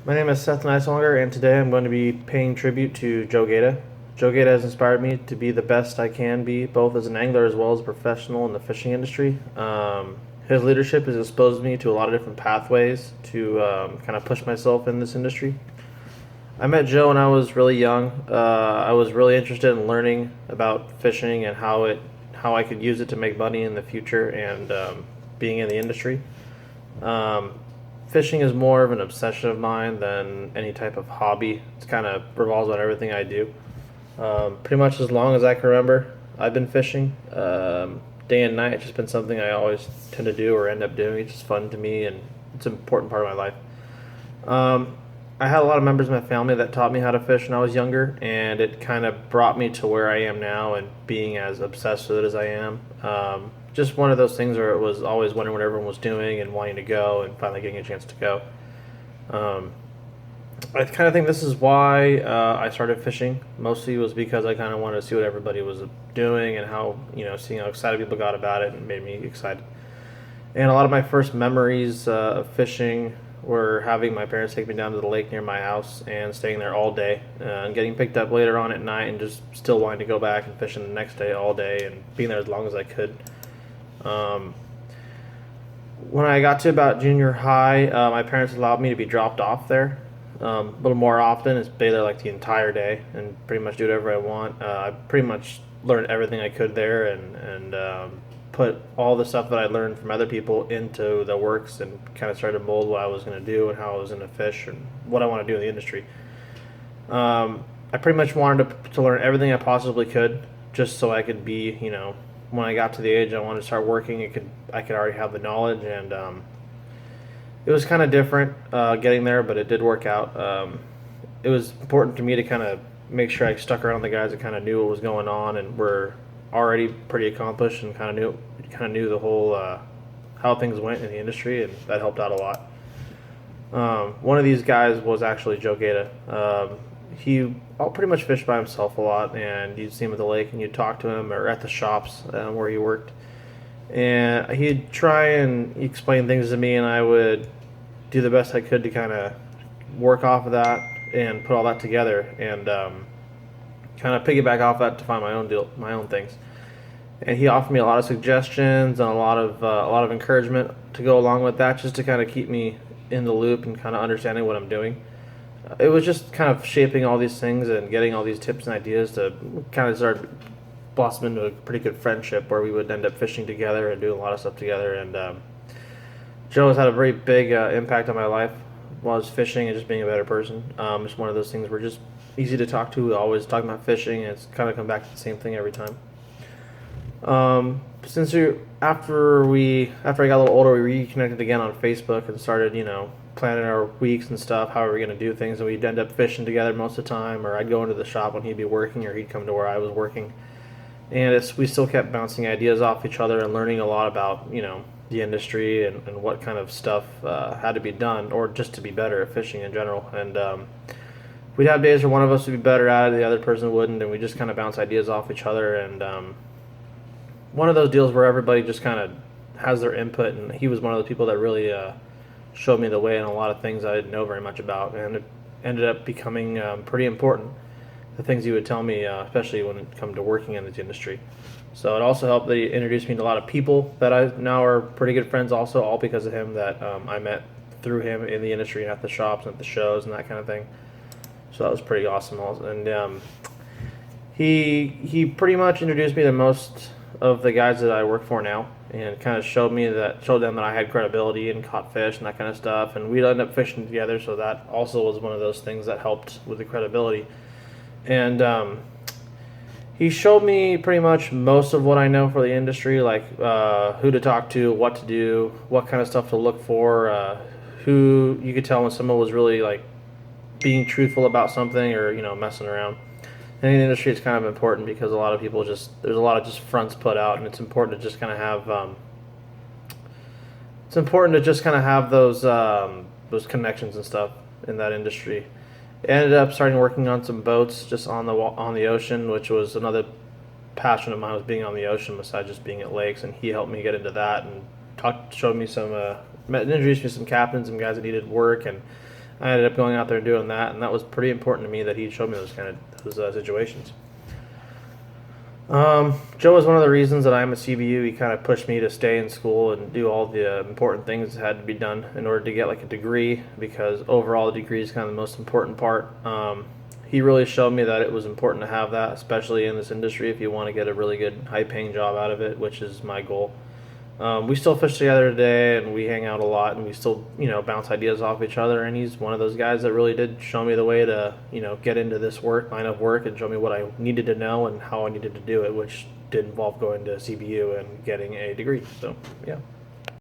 My name is Seth Neislonger, and today I'm going to be paying tribute to Joe Gata. Joe Gata has inspired me to be the best I can be, both as an angler as well as a professional in the fishing industry. His leadership has exposed me to a lot of different pathways to kind of push myself in this industry. I met Joe when I was really young. I was really interested in learning about fishing and how I could use it to make money in the future and being in the industry. Um, Fishing is more of an obsession of mine than any type of hobby. It kind of revolves on everything I do. Pretty much as long as I can remember, I've been fishing. Day and night, it's just been something I always tend to do or end up doing. It's just fun to me, and it's an important part of my life. Um, I had a lot of members of my family that taught me how to fish when I was younger, and it kind of brought me to where I am now and being as obsessed with it as I am. Just one of those things where it was always wondering what everyone was doing and wanting to go and finally getting a chance to go. Um, I kind of think this is why I started fishing. Mostly was because I kind of wanted to see what everybody was doing and how, seeing how excited people got about it and made me excited. And a lot of my first memories of fishing were having my parents take me down to the lake near my house and staying there all day and getting picked up later on at night and just still wanting to go back and fishing the next day all day and being there as long as I could. Um, when I got to about junior high, my parents allowed me to be dropped off there a little more often and stay there like the entire day and pretty much do whatever I want. I pretty much learned everything I could there and put all the stuff that I learned from other people into the works and kind of started to mold what I was going to do and how I was going to fish and what I want to do in the industry. I pretty much wanted to learn everything I possibly could just so I could be, when I got to the age I wanted to start working, I could already have the knowledge, and it was kind of different getting there, but it did work out. It was important to me to kind of make sure I stuck around the guys that kind of knew what was going on and were already pretty accomplished and kind of knew the whole how things went in the industry, and that helped out a lot. One of these guys was actually Joe Gata. He pretty much fished by himself a lot, and you'd see him at the lake, and you'd talk to him or at the shops where he worked, and he'd try and explain things to me, and I would do the best I could to kind of work off of that and put all that together and kind of piggyback off that to find my own things. And he offered me a lot of suggestions and a lot of encouragement to go along with that, just to kind of keep me in the loop and kind of understanding what I'm doing. It was just kind of shaping all these things and getting all these tips and ideas to kind of start blossom into a pretty good friendship where we would end up fishing together and doing a lot of stuff together. And Joe has had a very big impact on my life while I was fishing and just being a better person. It's one of those things we're just easy to talk to. We always talk about fishing, and it's kind of come back to the same thing every time. Since we after I got a little older, we reconnected again on Facebook and started, planning our weeks and stuff, how we were going to do things, and we'd end up fishing together most of the time, or I'd go into the shop when he'd be working, or he'd come to where I was working, and we still kept bouncing ideas off each other and learning a lot about, the industry and what kind of stuff had to be done, or just to be better at fishing in general, and we'd have days where one of us would be better at it, the other person wouldn't, and we just kind of bounce ideas off each other, and one of those deals where everybody just kind of has their input, and he was one of the people that really showed me the way in a lot of things I didn't know very much about, and it ended up becoming pretty important. The things he would tell me, especially when it come to working in this industry. So it also helped that he introduced me to a lot of people that I now are pretty good friends. Also, all because of him that I met through him in the industry and at the shops and at the shows and that kind of thing. So that was pretty awesome. Also. And he pretty much introduced me to most of the guys that I work for now, and kind of showed them that I had credibility and caught fish and that kind of stuff. And we'd end up fishing together, so that also was one of those things that helped with the credibility. And he showed me pretty much most of what I know for the industry, like who to talk to, what to do, what kind of stuff to look for, who you could tell when someone was really like being truthful about something or messing around. And in the industry, it's kind of important because a lot of people there's a lot of just fronts put out, and it's important to just kind of have those connections and stuff in that industry. I ended up starting working on some boats just on the ocean, which was another passion of mine, was being on the ocean besides just being at lakes. And he helped me get into that and showed me introduced me to some captains and guys that needed work, and I ended up going out there and doing that, and that was pretty important to me that he showed me those situations. Joe was one of the reasons that I'm a CBU. He kind of pushed me to stay in school and do all the important things that had to be done in order to get like a degree, because overall the degree is kind of the most important part. He really showed me that it was important to have that, especially in this industry, if you want to get a really good high paying job out of it, which is my goal. We still fish together today, and we hang out a lot, and we still, bounce ideas off each other. And he's one of those guys that really did show me the way to, get into this line of work, and show me what I needed to know and how I needed to do it, which did involve going to CBU and getting a degree. So, yeah.